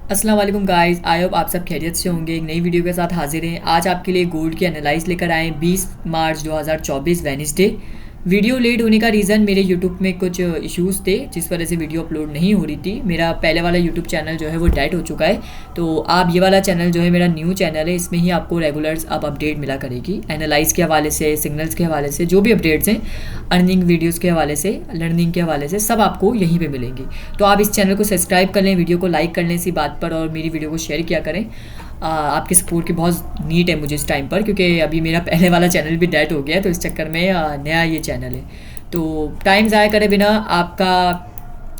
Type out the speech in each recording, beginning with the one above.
अस्सलाम वालेकुम guys, I hope आप सब खैरियत से होंगे। एक नई वीडियो के साथ हाजिर हैं। आज आपके लिए गोल्ड की एनालाइज लेकर आए 20 मार्च 2024 वेडनेसडे। वीडियो लेट होने का रीज़न मेरे यूट्यूब में कुछ इश्यूज़ थे जिस वजह से वीडियो अपलोड नहीं हो रही थी। मेरा पहले वाला यूट्यूब चैनल जो है वो डेड हो चुका है, तो आप ये वाला चैनल जो है मेरा न्यू चैनल है, इसमें ही आपको रेगुलर्स अब अपडेट मिला करेगी एनालाइज के हवाले से, सिग्नल्स के हवाले से, जो भी अपडेट्स हैं, अर्निंग वीडियोज़ के हवाले से, लर्निंग के हवाले से, सब आपको यहीं पर मिलेंगी। तो आप इस चैनल को सब्सक्राइब कर लें, वीडियो को लाइक कर लें इसी बात पर, और मेरी वीडियो को शेयर किया करें। आपके सपोर्ट की बहुत नीड है मुझे इस टाइम पर, क्योंकि अभी मेरा पहले वाला चैनल भी डेड हो गया, तो इस चक्कर में नया ये चैनल है। तो टाइम ज़ाया करे बिना आपका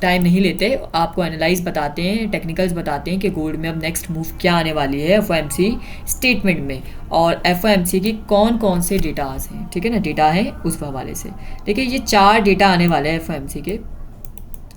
टाइम नहीं लेते, आपको एनालाइज बताते हैं, टेक्निकल्स बताते हैं कि गोल्ड में अब नेक्स्ट मूव क्या आने वाली है एफओएमसी स्टेटमेंट में, और एफओएमसी की कौन कौन से डेटाज हैं, ठीक है ना, डेटा है उस हवाले से। देखिए ये 4 डेटा आने वाले हैं एफओएमसी के,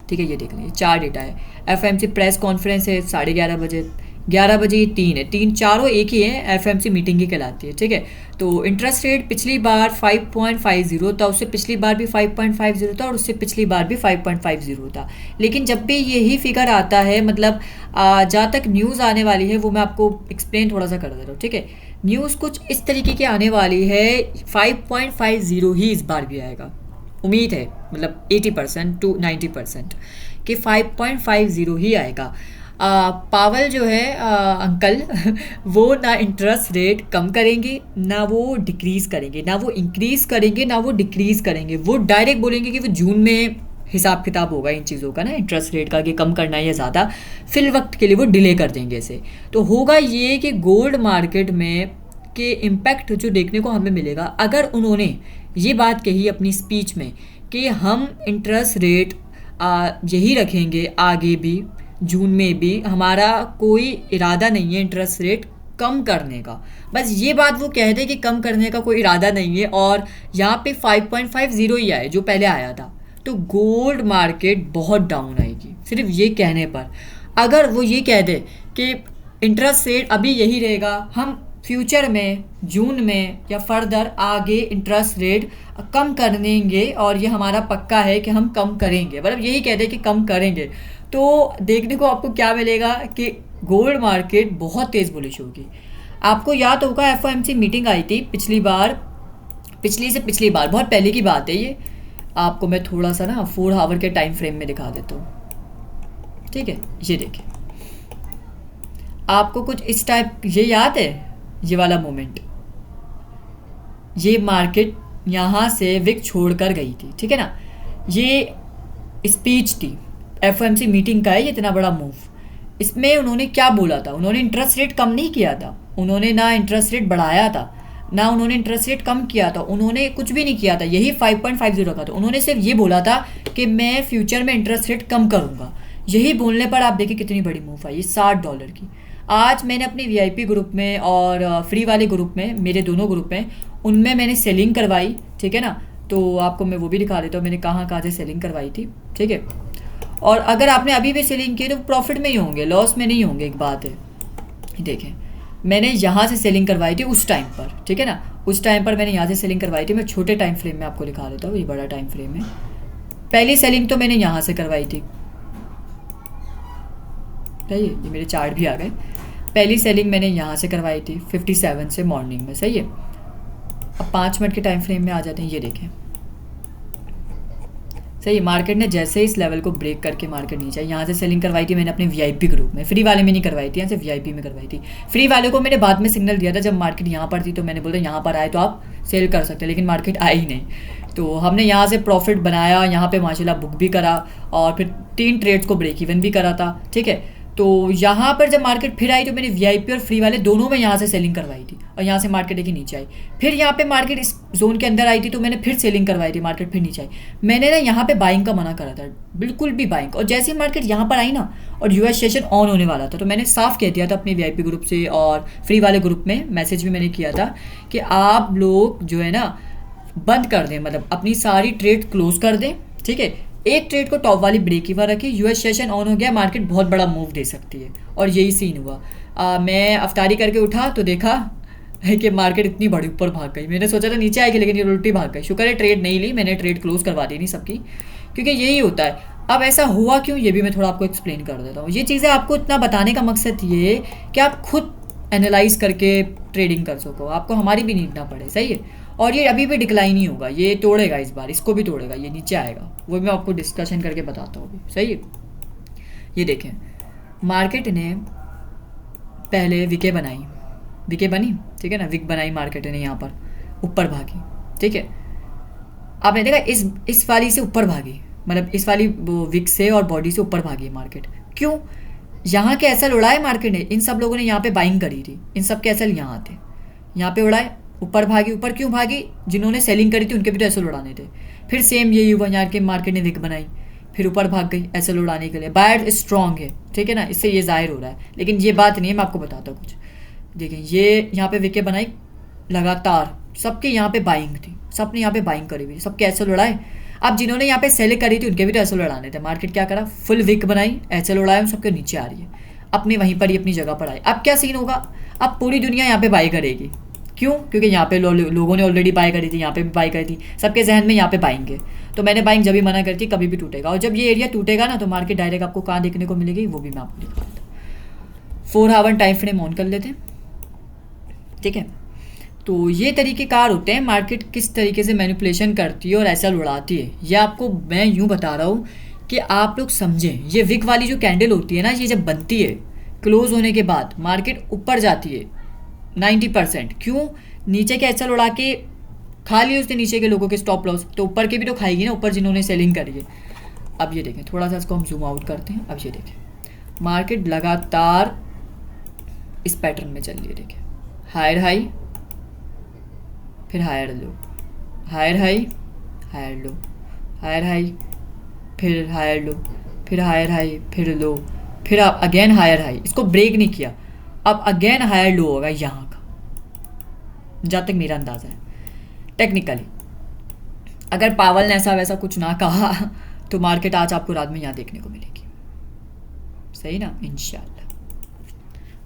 ठीक है, ये देख लीजिए 4 डेटा है। एफएमसी प्रेस कॉन्फ्रेंस है 11:30 बजे, 11 बजे ये 3 है, 3 चारों एक ही है, एफएमसी मीटिंग ही कहलाती है, ठीक है। तो इंटरेस्ट रेट पिछली बार 5.50 था, उससे पिछली बार भी 5.50 था, और उससे पिछली बार भी 5.50 था। लेकिन जब भी यही फिगर आता है, मतलब जहाँ तक न्यूज़ आने वाली है वो मैं आपको एक्सप्लेन थोड़ा सा कर दे रहा हूँ, ठीक है। न्यूज़ कुछ इस तरीके की आने वाली है, 5.50 ही इस बार भी आएगा, उम्मीद है, मतलब 80% टू 90% कि 5.50 ही आएगा। पावल जो है अंकल वो ना इंटरेस्ट रेट कम करेंगे, ना वो डिक्रीज़ करेंगे, ना वो इंक्रीज़ करेंगे, ना वो डिक्रीज़ करेंगे। वो डायरेक्ट बोलेंगे कि वो जून में हिसाब किताब होगा इन चीज़ों का ना, इंटरेस्ट रेट का, कि कम करना है या ज़्यादा, फिल वक्त के लिए वो डिले कर देंगे इसे। तो होगा ये कि गोल्ड मार्केट में के इम्पैक्ट जो देखने को हमें मिलेगा, अगर उन्होंने ये बात कही अपनी स्पीच में कि हम इंटरेस्ट रेट यही रखेंगे आगे भी, जून में भी हमारा कोई इरादा नहीं है इंटरेस्ट रेट कम करने का, बस ये बात वो कह दे कि कम करने का कोई इरादा नहीं है, और यहाँ पे 5.50 ही आए जो पहले आया था, तो गोल्ड मार्केट बहुत डाउन आएगी सिर्फ ये कहने पर। अगर वो ये कह दे कि इंटरेस्ट रेट अभी यही रहेगा, हम फ्यूचर में जून में या फर्दर आगे इंटरेस्ट रेट कम कर देंगे, और ये हमारा पक्का है कि हम कम करेंगे, मतलब यही कह दे कि कम करेंगे, तो देखने को आपको क्या मिलेगा कि गोल्ड मार्केट बहुत तेज़ बुलिश होगी। आपको याद होगा एफओएमसी मीटिंग आई थी पिछली बार, पिछली से पिछली बार, बहुत पहले की बात है ये। आपको मैं थोड़ा सा ना 4 आवर के टाइम फ्रेम में दिखा देता हूँ, ठीक है। ये देखिए, आपको कुछ इस टाइप ये याद है, ये वाला मोमेंट, ये मार्केट यहाँ से विक छोड़ कर गई थी, ठीक है ना। ये स्पीच थी एफओएमसी मीटिंग का है, ये इतना बड़ा मूव। इसमें उन्होंने क्या बोला था, उन्होंने इंटरेस्ट रेट कम नहीं किया था, उन्होंने ना इंटरेस्ट रेट बढ़ाया था, ना उन्होंने इंटरेस्ट रेट कम किया था, उन्होंने कुछ भी नहीं किया था, यही 5.50 रखा था। उन्होंने सिर्फ ये बोला था कि मैं फ्यूचर में इंटरेस्ट रेट कम करूँगा। यही बोलने पर आप देखिए कितनी बड़ी मूव आई, $60 की। आज मैंने अपने वीआईपी ग्रुप में और फ्री वाले ग्रुप में, मेरे दोनों ग्रुप में, उनमें मैंने सेलिंग करवाई, ठीक है ना। तो आपको मैं वो भी दिखा देता हूँ मैंने कहाँ कहाँ से सेलिंग करवाई थी, ठीक है। और अगर आपने अभी भी सेलिंग की तो प्रॉफिट में ही होंगे, लॉस में नहीं होंगे, एक बात है। देखें, मैंने यहाँ से सेलिंग करवाई थी उस टाइम पर, ठीक है ना, उस टाइम पर मैंने यहाँ से सेलिंग करवाई थी। मैं छोटे टाइम फ्रेम में आपको दिखा देता हूँ, ये बड़ा टाइम फ्रेम है। पहली सेलिंग तो मैंने यहाँ से करवाई थी, सही है, ये मेरे चार्ट भी आ गए। पहली सेलिंग मैंने यहाँ से करवाई थी 57 से मॉर्निंग में, सही है। अब 5 मिनट के टाइम फ्रेम में आ जाते हैं, ये देखें, सही। मार्केट ने जैसे इस लेवल को ब्रेक करके मार्केट नीचे, यहाँ से सेलिंग करवाई थी मैंने अपने वीआईपी ग्रुप में, फ्री वाले में नहीं करवाई थी, यहाँ से वीआईपी में करवाई थी। फ्री वाले को मैंने बाद में सिग्नल दिया था जब मार्केट यहाँ पर थी, तो मैंने बोला यहाँ पर आए तो आप सेल कर सकते हैं, लेकिन मार्केट आई ही नहीं। तो हमने यहाँ से प्रॉफिट बनाया, यहाँ पे माशाल्लाह बुक भी करा, और फिर 3 ट्रेड्स को ब्रेक इवन भी करा था, ठीक है। तो यहाँ पर जब मार्केट फिर आई तो मैंने वीआईपी और फ्री वाले दोनों में यहाँ से सेलिंग करवाई थी, और यहाँ से मार्केट देखिए नीचे आई। फिर यहाँ पे मार्केट इस जोन के अंदर आई थी तो मैंने फिर सेलिंग करवाई थी, मार्केट फिर नीचे आई। मैंने ना यहाँ पे बाइंग का मना करा था, बिल्कुल भी बाइंग। और जैसे ही मार्केट यहाँ पर आई ना, और यूएस सेशन ऑन होने वाला था, तो मैंने साफ कह दिया था अपने वीआईपी ग्रुप से और फ्री वाले ग्रुप में, मैसेज भी मैंने किया था कि आप लोग जो है ना बंद कर दें, मतलब अपनी सारी ट्रेड क्लोज कर दें, ठीक है। एक ट्रेड को टॉप वाली ब्रेक इवन रखी, यूएस सेशन ऑन हो गया, मार्केट बहुत बड़ा मूव दे सकती है, और यही सीन हुआ। मैं अफ्तारी करके उठा तो देखा है कि मार्केट इतनी बड़ी ऊपर भाग गई। मैंने सोचा था नीचे आएगी, लेकिन ये उल्टी भाग गई। शुक्र है ट्रेड नहीं ली मैंने, ट्रेड क्लोज करवा दी नहीं सबकी, क्योंकि यही होता है, अब ऐसा हुआ क्यों, ये भी मैं थोड़ा आपको एक्सप्लेन कर देता हूँ। ये चीज़ें आपको इतना बताने का मकसद ये है कि आप खुद एनालाइज करके ट्रेडिंग कर सको, आपको हमारी भी नीड ना पड़े, सही है। और ये अभी भी डिक्लाइन ही होगा, ये तोड़ेगा इस बार, इसको भी तोड़ेगा, ये नीचे आएगा, वो मैं आपको डिस्कशन करके बताता हूँ अभी, सही है। ये देखें, मार्केट ने पहले विके बनाई, विके बनी, ठीक है ना, विक बनाई मार्केट ने, यहाँ पर ऊपर भागी, ठीक है। आपने देखा इस वाली से ऊपर भागी, मतलब इस वाली वो विक से और बॉडी से ऊपर भागी मार्केट। क्यों? यहाँ के एसएल उड़ाए मार्केट ने, इन सब लोगों ने यहाँ पे बाइंग करी थी, इन सब के एसएल यहाँ आते, यहाँ पे उड़ाए, ऊपर भागी। ऊपर क्यों भागी? जिन्होंने सेलिंग करी थी उनके भी तो एसएल उड़ाने थे। फिर सेम यही हुआ, यहाँ के मार्केट ने विक बनाई, फिर ऊपर भाग गई एसएल उड़ाने के लिए। बायर स्ट्रॉन्ग है, ठीक है ना, इससे ये जाहिर हो रहा है, लेकिन ये बात नहीं है, मैं आपको बताता हूँ कुछ। देखिए ये यहाँ पे विकेट बनाई लगातार, सबके यहाँ पे बाइंग थी, सबने यहाँ पे बाइंग करी हुई, सबके एसएल उड़ाए। अब जिन्होंने यहाँ पे सेल करी थी उनके भी तो एसएल उड़ाने थे। मार्केट क्या करा, फुल विक बनाई, एसएल उड़ाए, सबके नीचे आ रही है, अपने वहीं पर ही अपनी जगह पर आई। अब क्या सीन होगा, अब पूरी दुनिया यहाँ पे बाई करेगी। क्यों? क्योंकि यहाँ पे लोगों ने ऑलरेडी बाई करी थी, यहाँ पे भी बाई करी थी, सबके जहन में यहाँ पे बाइंग है। तो मैंने बाइंग जब भी मना करी थी, कभी भी टूटेगा। और जब ये एरिया टूटेगा ना, तो मार्केट डायरेक्ट आपको कहाँ देखने को मिलेगी, वो भी मैं आपको दिखाता हूँ। 4 आवर टाइम फ्रेम ऑन कर लेते हैं, ठीक है। तो ये तरीक़ेकार होते हैं मार्केट किस तरीके से मैनिपुलेशन करती है और ऐसा उड़ाती है। ये आपको मैं यूँ बता रहा हूँ कि आप लोग समझें। ये विक वाली जो कैंडल होती है ना, ये जब बनती है क्लोज होने के बाद मार्केट ऊपर जाती है 90%। क्यों? नीचे के एसएल उड़ा के खा लिए उसने, नीचे के लोगों के स्टॉप लॉस, तो ऊपर के भी तो खाएगी ना, ऊपर जिन्होंने सेलिंग करी है। अब ये देखें, थोड़ा सा इसको हम जूम आउट करते हैं। अब ये देखें, मार्केट लगातार इस पैटर्न में चल रही है। देखें, हायर हाई, फिर higher low, higher high, higher low, higher high, फिर हायर लो, फिर हायर हाई, फिर लो, फिर आप अगेन हायर हाई, इसको ब्रेक नहीं किया। अब अगेन हायर लो होगा यहाँ का, जहाँ तक मेरा अंदाज़ा है। टेक्निकली अगर पावल ने ऐसा वैसा कुछ ना कहा तो मार्केट आज आपको रात में यहाँ देखने को मिलेगी, सही ना, इंशाल्लाह।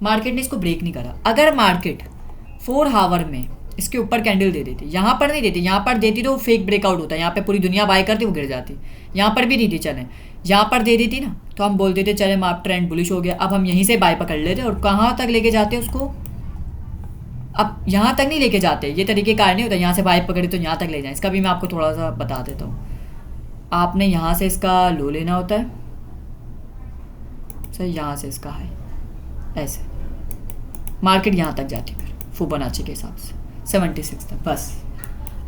मार्केट ने इसको ब्रेक नहीं करा। अगर मार्केट 4 आवर में इसके ऊपर कैंडल दे देती, यहाँ पर नहीं देती, यहाँ पर देती तो फेक ब्रेकआउट होता है, यहाँ पे पूरी दुनिया बाय करती, वो गिर जाती। यहाँ पर भी नहीं थी, चले यहाँ पर दे देती ना, तो हम बोलते थे चले आप ट्रेंड बुलिश हो गया। अब हम यहीं से बाय पकड़ लेते और कहाँ तक लेके जाते उसको, अब यहाँ तक नहीं लेके जाते, ये तरीके कार नहीं होता यहाँ से बाय पकड़े तो यहाँ तक ले जाएं। इसका भी मैं आपको थोड़ा सा बता देता हूँ। आपने यहाँ से इसका लो लेना होता है, सही, यहाँ से इसका हाई, ऐसे मार्केट यहाँ तक जाती फिर फिबोनाची के हिसाब से 76 तक, बस।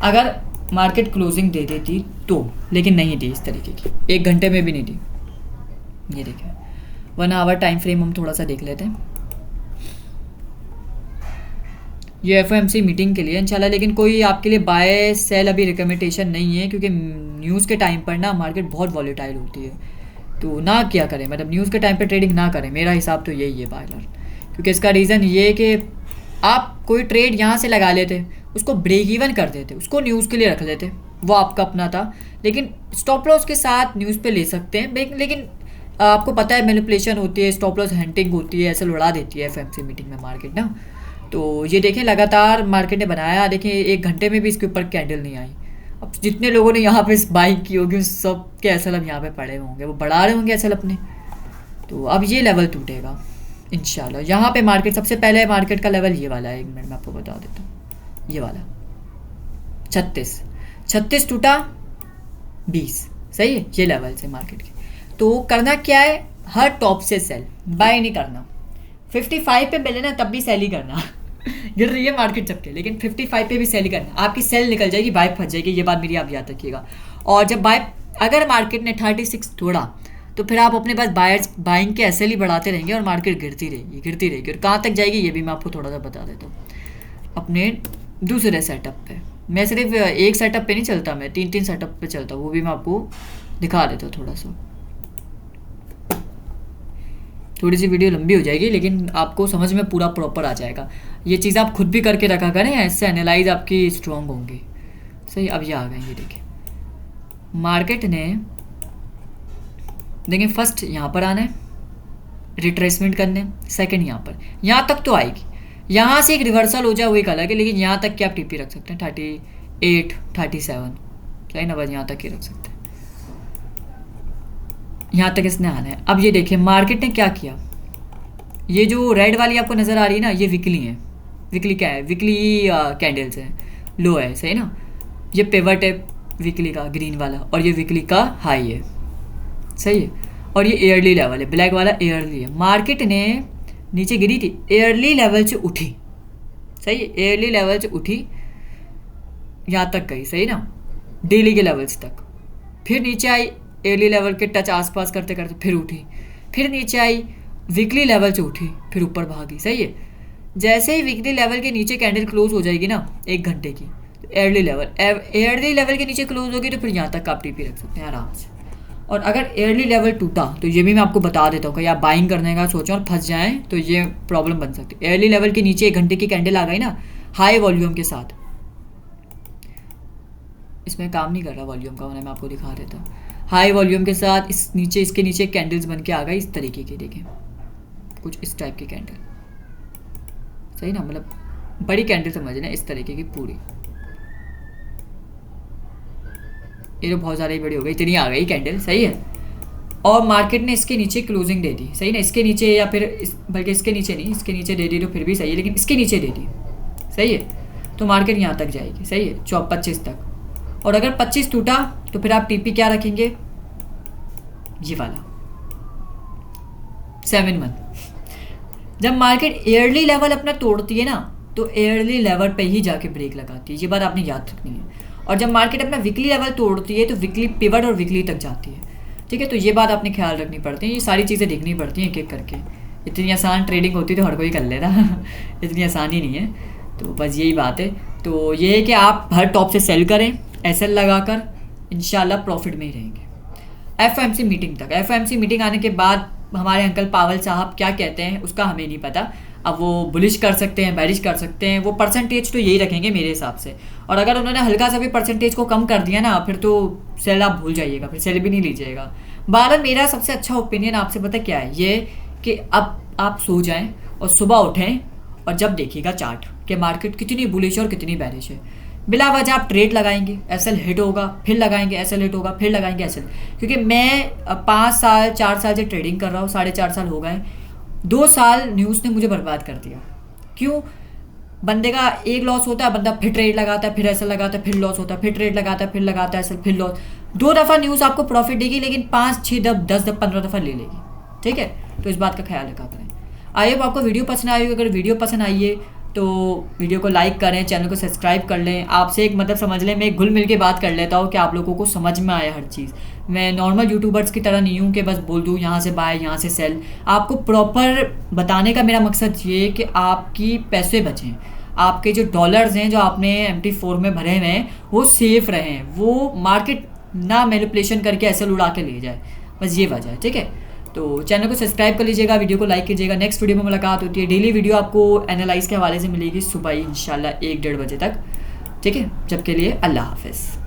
अगर मार्केट क्लोजिंग दे देती तो, लेकिन नहीं दी इस तरीके की, 1 घंटे में भी नहीं दी। ये देखिए 1 आवर टाइम फ्रेम हम थोड़ा सा देख लेते हैं। ये एफओएमसी मीटिंग के लिए इंशाल्लाह, लेकिन कोई आपके लिए बाय सेल अभी रिकमेंडेशन नहीं है, क्योंकि न्यूज़ के टाइम पर ना मार्केट बहुत वॉलेटाइल होती है, तो ना क्या करें, मतलब न्यूज़ के टाइम पर ट्रेडिंग ना करें, मेरा हिसाब तो यही है बायलर। क्योंकि इसका रीज़न ये है कि आप कोई ट्रेड यहाँ से लगा लेते, उसको ब्रेक इवन कर देते, उसको न्यूज़ के लिए रख लेते, वो आपका अपना था, लेकिन स्टॉप लॉस के साथ न्यूज़ पे ले सकते हैं। लेकिन आपको पता है मैनिपुलेशन होती है, स्टॉप लॉस हंटिंग होती है, ऐसे उड़ा देती है एफएमसी मीटिंग में मार्केट ना। तो ये देखें लगातार मार्केट ने बनाया, देखें 1 घंटे में भी इसके ऊपर कैंडल नहीं आई। अब जितने लोगों ने यहाँ पे बाइंग की होगी उस सब के एसएल अब यहाँ पे पड़े होंगे, वो बढ़ा रहे होंगे एसएल अपने। तो अब ये लेवल टूटेगा इंशाल्लाह। यहाँ पे मार्केट सबसे पहले मार्केट का लेवल ये वाला है, 1 मिनट में आपको बता देता हूँ, ये वाला 36 टूटा 20, सही है, ये लेवल से मार्केट के। तो करना क्या है, हर टॉप से सेल, बाय नहीं करना। 55 पे मिले ना तब भी सेल ही करना गिर रही है मार्केट सबके, लेकिन 55 पे भी सेल ही करना। आपकी सेल निकल जाएगी, बाय फंस जाएगी, ये बात मेरी आप याद रखिएगा। और जब बाय, अगर मार्केट ने 36 तोड़ा तो फिर आप अपने पास बाइंग के एसएल ही बढ़ाते रहेंगे और मार्केट गिरती रहेगी। और कहाँ तक जाएगी ये भी मैं आपको थोड़ा सा बता देता हूँ अपने दूसरे सेटअप पे। मैं सिर्फ एक सेटअप पे नहीं चलता, मैं 3 सेटअप पे चलता हूँ, वो भी मैं आपको दिखा देता हूँ थोड़ा सा। थोड़ी सी वीडियो लंबी हो जाएगी, लेकिन आपको समझ में पूरा प्रॉपर आ जाएगा। ये चीज़ आप खुद भी करके रखा करें, ऐसे एनालाइज आपकी स्ट्रॉन्ग होंगी, सही। अब ये आ गए, ये देखिए मार्केट ने, देखिए फर्स्ट यहाँ पर आना है रिट्रेसमेंट करने, सेकंड यहाँ तक तो आएगी, यहाँ से एक रिवर्सल हो जाए वो एक अलग है, लेकिन यहाँ तक की आप टीपी रख सकते हैं 38 37, सही ना, बस यहाँ तक ही रख सकते हैं। यहाँ तक इसने आना है। अब ये देखिए मार्केट ने क्या किया, ये जो रेड वाली आपको नज़र आ रही है ना, ये वीकली है। वीकली क्या है, वीकली कैंडल्स है, लो है, सही ना। ये पिवट है वीकली का ग्रीन वाला, और ये वीकली का हाई है, सही है। और ये ईयरली लेवल है, ब्लैक वाला ईयरली है। मार्केट ने नीचे गिरी थी, ईयरली लेवल से उठी, सही है, ईयरली लेवल से उठी, यहाँ तक गई, सही ना, डेली के लेवल्स तक, फिर नीचे आई, ईयरली लेवल के टच आसपास करते करते फिर उठी, फिर नीचे आई, वीकली लेवल से उठी, फिर ऊपर भागी, सही है। जैसे ही वीकली लेवल के नीचे कैंडल क्लोज हो जाएगी ना 1 घंटे की, तो ईयरली लेवल के नीचे क्लोज होगी तो फिर यहाँ तक आप टीपी रख सकते हैं आराम से। और अगर ईयरली लेवल टूटा तो ये भी मैं आपको बता देता हूँ कि आप बाइंग करने का सोचें और फंस जाएं तो ये प्रॉब्लम बन सकती है। ईयरली लेवल के नीचे 1 घंटे की कैंडल आ गई ना हाई वॉल्यूम के साथ, इसमें काम नहीं कर रहा वॉल्यूम का, मैं आपको दिखा देता हूँ। हाई वॉल्यूम के साथ इस नीचे, इसके नीचे कैंडल्स बन के आ गई इस तरीके की, देखें कुछ इस टाइप की कैंडल, सही ना, मतलब बड़ी कैंडल समझ लें इस तरीके की पूरी। ये तो बहुत ज़्यादा बड़ी हो गई, इतनी आ गई कैंडल, सही है। और मार्केट ने इसके नीचे क्लोजिंग दे दी, सही ना, इसके नीचे या फिर बल्कि इसके नीचे नहीं, इसके नीचे दे दी तो फिर भी सही है, लेकिन इसके नीचे दे दी, सही है। तो मार्केट यहाँ तक जाएगी, सही है, 25 तक। और अगर 25 टूटा तो फिर आप टीपी क्या रखेंगे, ये वाला 7-1। जब मार्केट ईयरली लेवल अपना तोड़ती है ना तो ईयरली लेवल पे ही जाके ब्रेक लगाती है, ये बात आपने याद रखनी है। और जब मार्केट अपना वीकली लेवल तोड़ती है तो वीकली पिवट और वीकली तक जाती है, ठीक है। तो ये बात आपने ख्याल रखनी पड़ती है, ये सारी चीज़ें देखनी पड़ती हैं एक एक करके। इतनी आसान ट्रेडिंग होती तो हर कोई कर लेता इतनी आसानी नहीं है, तो बस यही बात है। तो ये है कि आप हर टॉप से सेल करें एसएल लगाकर, इंशाल्लाह प्रॉफिट में ही रहेंगे। एफओएमसी मीटिंग तक, एफओएमसी मीटिंग आने के बाद हमारे अंकल पावल साहब क्या कहते हैं उसका हमें नहीं पता। अब वो बुलिश कर सकते हैं, बैरिश कर सकते हैं, वो परसेंटेज तो यही रखेंगे मेरे हिसाब से। और अगर उन्होंने हल्का सा भी परसेंटेज को कम कर दिया ना फिर तो सेल आप भूल जाइएगा, फिर सेल भी नहीं लीजिएगा। बहरहाल मेरा सबसे अच्छा ओपिनियन आपसे पता क्या है, ये कि अब आप सो जाएं और सुबह उठें और जब देखिएगा चार्ट कि मार्केट कितनी बुलिश और कितनी बैरिश है, बिला वजह आप ट्रेड लगाएंगे, एसएल हिट होगा, फिर लगाएंगे, एसएल हिट होगा, फिर लगाएंगे एसएल। क्योंकि मैं 5 साल 4 साल से ट्रेडिंग कर रहा हूँ, 4.5 साल हो गए। 2 साल न्यूज़ ने मुझे बर्बाद कर दिया। क्यों? बंदे का एक लॉस होता है, बंदा फिर ट्रेड लगाता है, फिर एसएल लगाता है, फिर लॉस होता है, फिर ट्रेड लगाता है, फिर लगाता है एसएल, फिर लॉस। 2 दफ़ा न्यूज़ आपको प्रॉफिट देगी लेकिन 5, 6, 10, 15 दफ़ा ले लेगी, ठीक है। तो इस बात का ख्याल रखा करें। आई होप आपको वीडियो पसंद आई होगी। अगर वीडियो पसंद आई है तो वीडियो को लाइक करें, चैनल को सब्सक्राइब कर लें। आपसे एक मतलब समझ लें, मैं घुल मिल के बात कर लेता हूँ कि आप लोगों को समझ में आए हर चीज़। मैं नॉर्मल यूट्यूबर्स की तरह नहीं हूँ कि बस बोल दूँ यहाँ से बाय यहाँ से सेल। आपको प्रॉपर बताने का मेरा मकसद ये है कि आपकी पैसे बचें, आपके जो डॉलर्स हैं जो आपने MT4 में भरे हुए हैं वो सेफ़ रहें, वो मार्केट ना मैनिपुलेशन करके ऐसे उड़ा के ले जाए, बस ये वजह है, ठीक है। तो चैनल को सब्सक्राइब कर लीजिएगा, वीडियो को लाइक कीजिएगा। नेक्स्ट वीडियो में मुलाकात होती है। डेली वीडियो आपको एनालाइज के हवाले से मिलेगी सुबह ही इंशाल्लाह 1-1:30 बजे तक, ठीक है। जब के लिए अल्लाह हाफ़िज़।